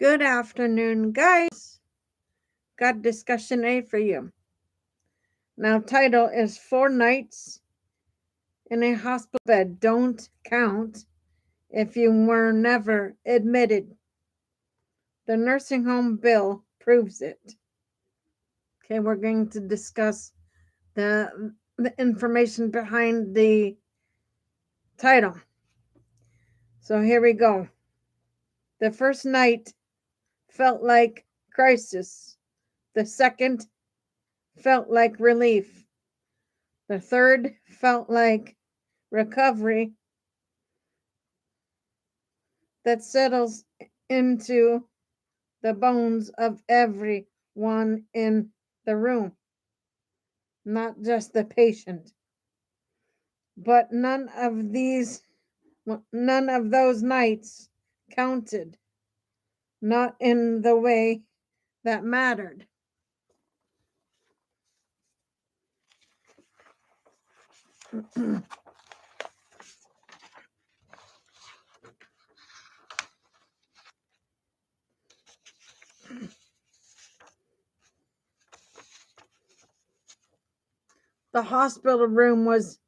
Good afternoon, guys. Got discussion A for you. Now, title is 4 Nights in a Hospital Bed Don't Count if you were never admitted. The nursing home bill proves it. Okay, we're going to discuss the information behind the title. So here we go. The first night felt like crisis. The second felt like relief. The third felt like recovery that settles into the bones of everyone in the room, not just the patient. But none of those nights counted, not in the way that mattered. The hospital room was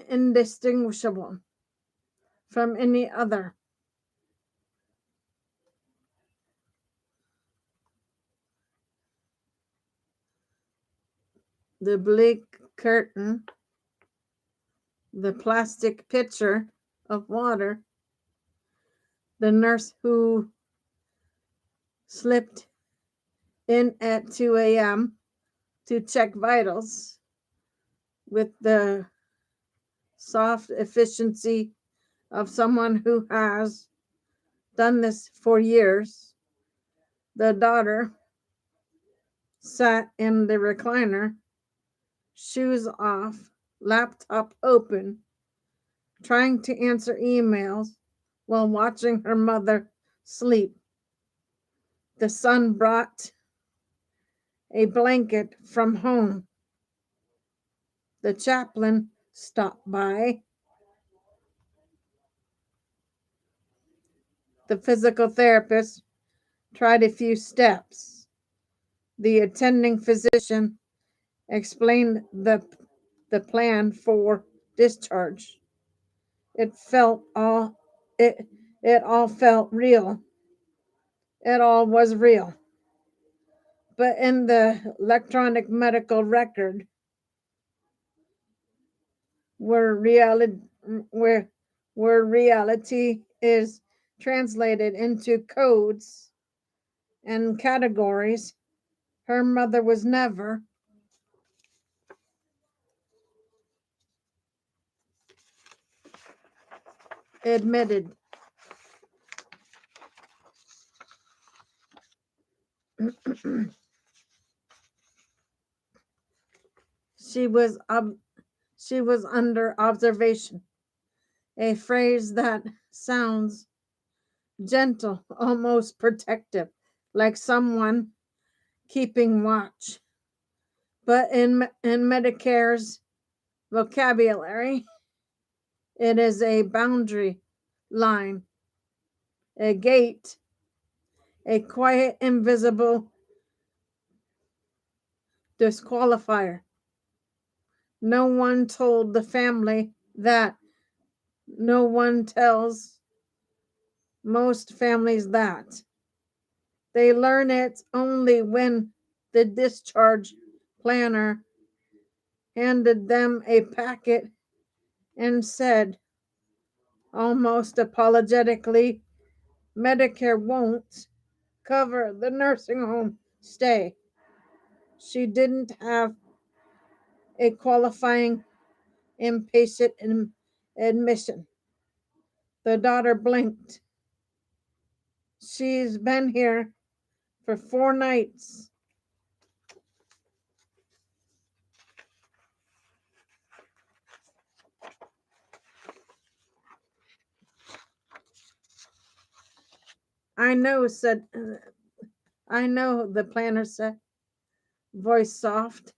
indistinguishable from any other. The bleak curtain, the plastic pitcher of water, the nurse who slipped in at 2 a.m. to check vitals with the soft efficiency of someone who has done this for years. The daughter sat in the recliner, shoes off, laptop open, trying to answer emails while watching her mother sleep. The son brought a blanket from home. The chaplain stopped by. The physical therapist tried a few steps. The attending physician explained the plan for discharge. It all felt real. It all was real. But in the electronic medical record, where reality is translated into codes and categories, her mother was never admitted. She was under observation, a phrase that sounds gentle, almost protective, like someone keeping watch. But in Medicare's vocabulary, it is a boundary line, a gate, a quiet, invisible disqualifier. No one told the family that. No one tells most families that. They learn it only when the discharge planner handed them a packet and said, almost apologetically, Medicare won't cover the nursing home stay. She didn't have a qualifying inpatient admission. The daughter blinked. She's been here for 4 nights. I know, the planner said, voice soft,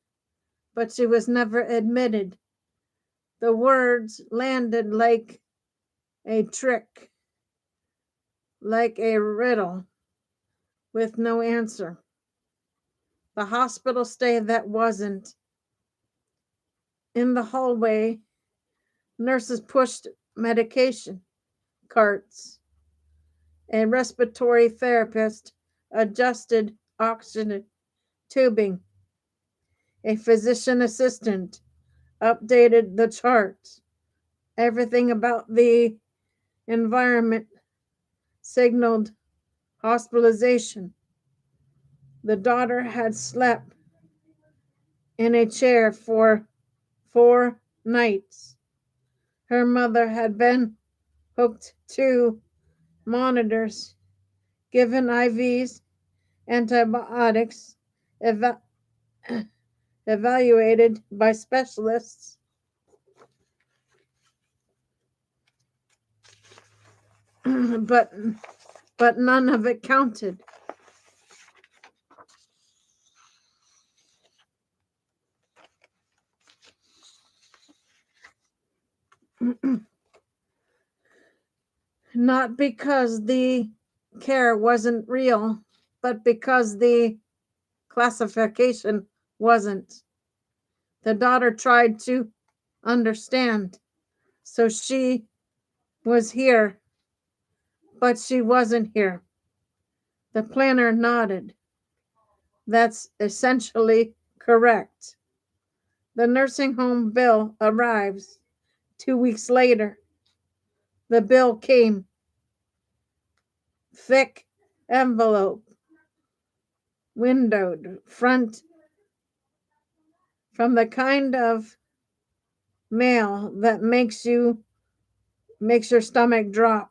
but she was never admitted. The words landed like a trick. like a riddle with no answer. The hospital stay that wasn't. In the hallway, nurses pushed medication carts. A respiratory therapist adjusted oxygen tubing. A physician assistant updated the charts. Everything about the environment signaled hospitalization. The daughter had slept in a chair for 4 nights. Her mother had been hooked to monitors, given IVs, antibiotics, evaluated by specialists. but none of it counted. Not because the care wasn't real, but because the classification wasn't. The daughter tried to understand. So she was here, but she wasn't here. The planner nodded. That's essentially correct. The nursing home bill arrives 2 weeks later. The bill came, thick envelope, windowed front, from the kind of mail that makes your stomach drop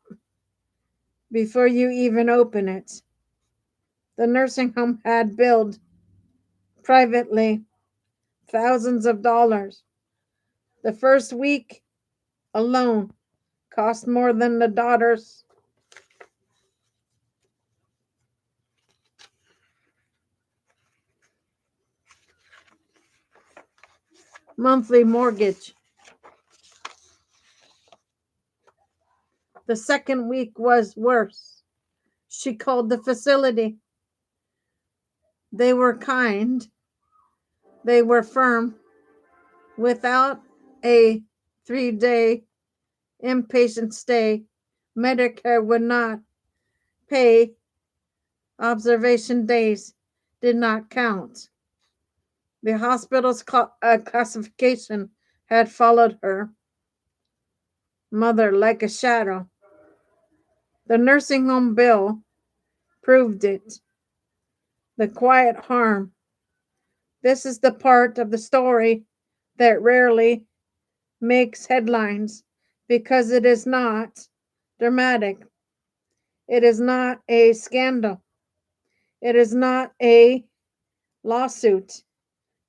before you even open it. The nursing home had billed privately thousands of dollars. The first week alone cost more than the daughter's monthly mortgage. The second week was worse. She called the facility. They were kind. They were firm. Without a 3-day inpatient stay, Medicare would not pay. Observation days did not count. The hospital's classification had followed her mother like a shadow. The nursing home bill proved it. The quiet harm. This is the part of the story that rarely makes headlines because it is not dramatic. It is not a scandal. It is not a lawsuit.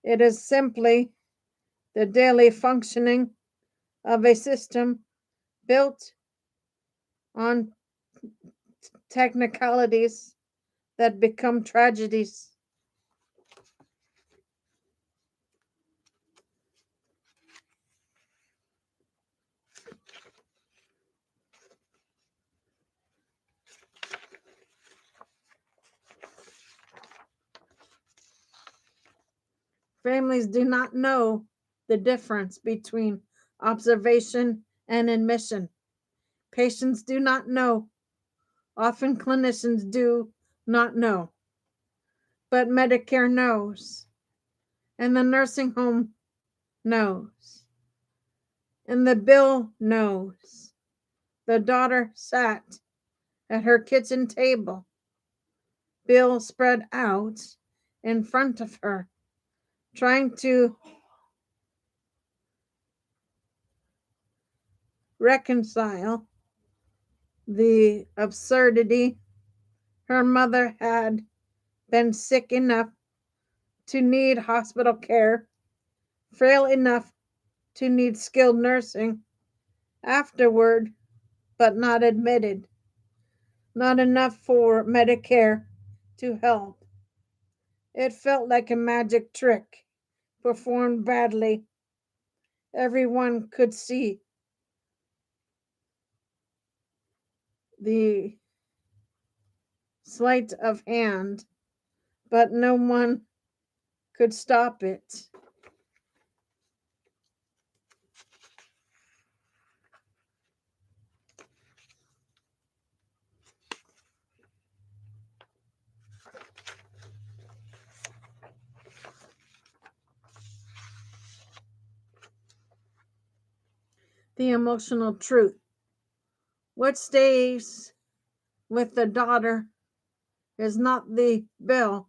It is simply the daily functioning of a system built on technicalities that become tragedies. Families do not know the difference between observation and admission. Patients do not know. Often clinicians do not know. But Medicare knows. And the nursing home knows. And the bill knows. The daughter sat at her kitchen table, bill spread out in front of her, trying to reconcile the absurdity. Her mother had been sick enough to need hospital care, frail enough to need skilled nursing afterward, but not admitted. Not enough for Medicare to help. It felt like a magic trick performed badly. Everyone could see the sleight of hand, but no one could stop it. The emotional truth. What stays with the daughter is not the bill,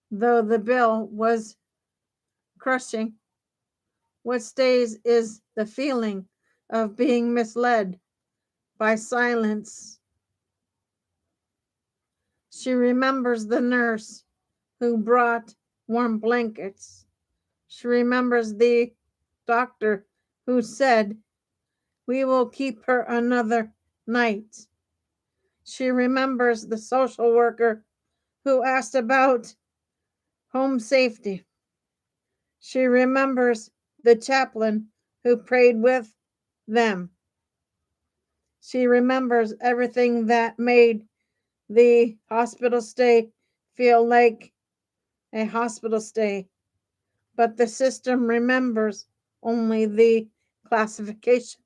though the bill was crushing. What stays is the feeling of being misled by silence. She remembers the nurse who brought warm blankets. She remembers the doctor who said, "We will keep her another night." She remembers the social worker who asked about home safety. She remembers the chaplain who prayed with them. She remembers everything that made the hospital stay feel like a hospital stay. But the system remembers only the classification.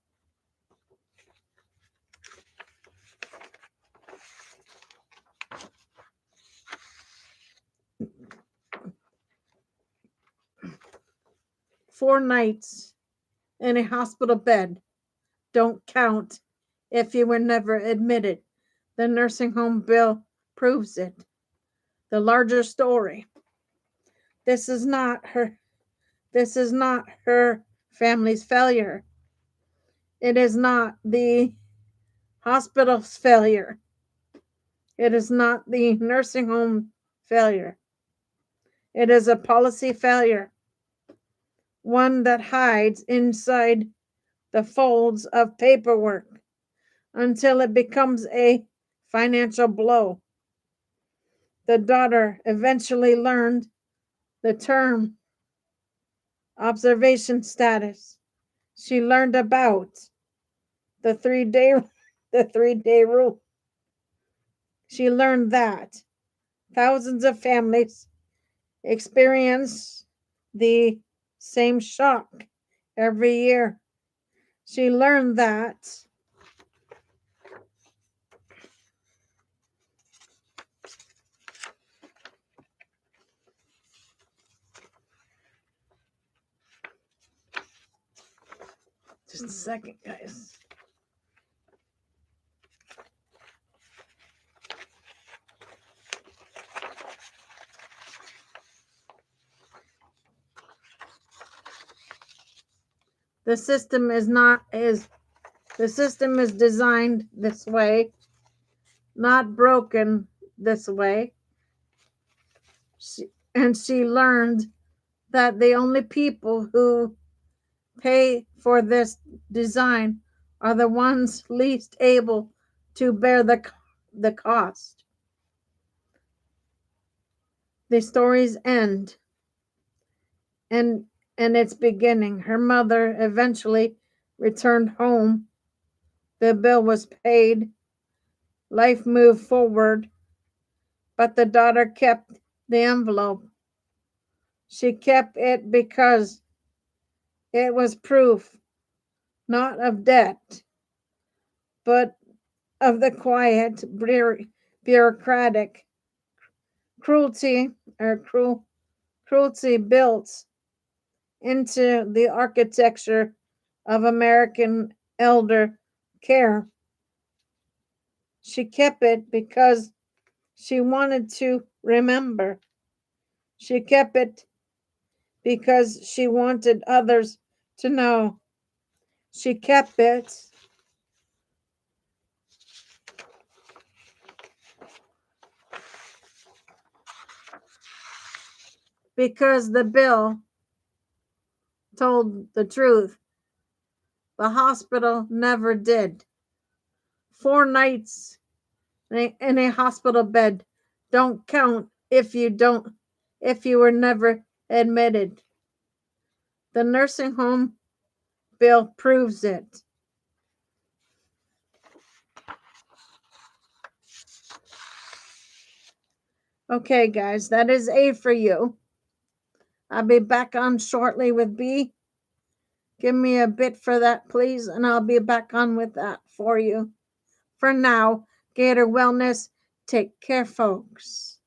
Four nights in a hospital bed don't count if you were never admitted. The nursing home bill proves it. The larger story. This is not her family's failure. It is not the hospital's failure. It is not the nursing home failure. It is a policy failure, one that hides inside the folds of paperwork until it becomes a financial blow. The daughter eventually learned the term observation status. She learned about the 3-day rule. She learned that thousands of families experience the same shock every year. She learned that just a second, guys. The system is designed this way, not broken this way. She learned that the only people who pay for this design are the ones least able to bear the cost. The story's end and its beginning. Her mother eventually returned home. The bill was paid. Life moved forward, but the daughter kept the envelope. She kept it because it was proof not of debt, but of the quiet, bureaucratic cruelty built into the architecture of American elder care. She kept it because she wanted to remember. She kept it because she wanted others to know. She kept it because the bill told the truth. The hospital never did. 4 nights in a hospital bed don't count if you were never admitted. The nursing home bill proves it. Okay, guys, that is A for you. I'll be back on shortly with B. Give me a bit for that, please, and I'll be back on with that for you. For now, Gator Wellness, take care, folks.